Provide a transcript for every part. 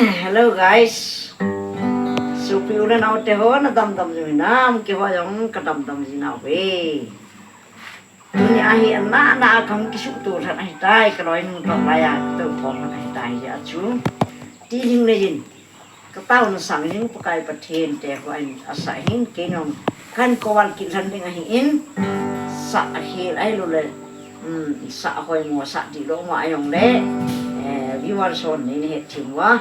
Hello guys. Supiu na nau te ho na dam gì nam ki ho yong ka dam gì nào về. Dunia hi na không ki su tu than ai tai ka roi nu tong la ya tu phong ai tai ya chu. Ti hing le jin. Ka tau na sang hing pakai pathen te ho ai asa hing ke nom kan ko wal ki than ding hi in sa hi ai lu le sa hoi mo sa di lo ma yong le viewer son ni he thing wa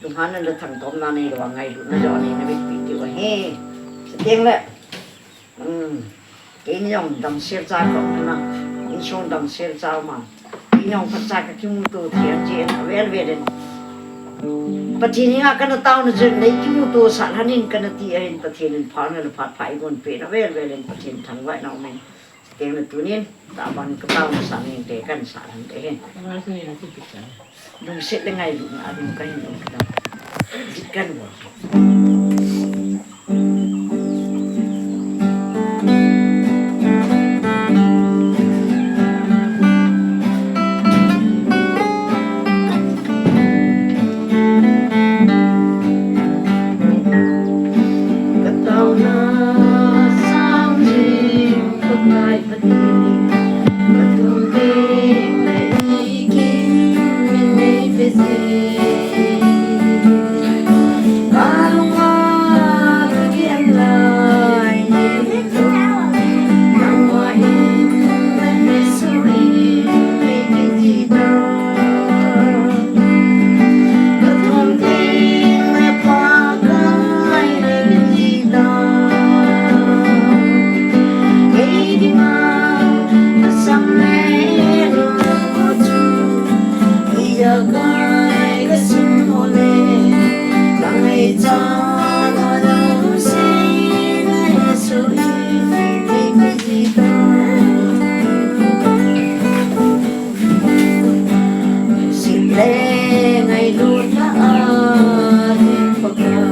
đúng hắn là thằng tôm na này rồi ngày nó rõ này nó biết bị tiêu he tiếng đấy cái nhông đầm xe cha còn nó in son đầm xe cha mà cái nhông phát cha cái mũ tu thiệt chuyện về về đến bắt thì những cái nó tao nó chuyện đấy cái mũ tu sản hắn in cái nó tiệt in bắt thì nên phá nó phát phải còn về nó về đến bắt thì thằng vậy nào mình tiếng là tu niên đã bằng cái tao nó sản in để cái sản hắn để đừng sẽ đến ngày lúc nào đừng cái gì đâu Kan Pakai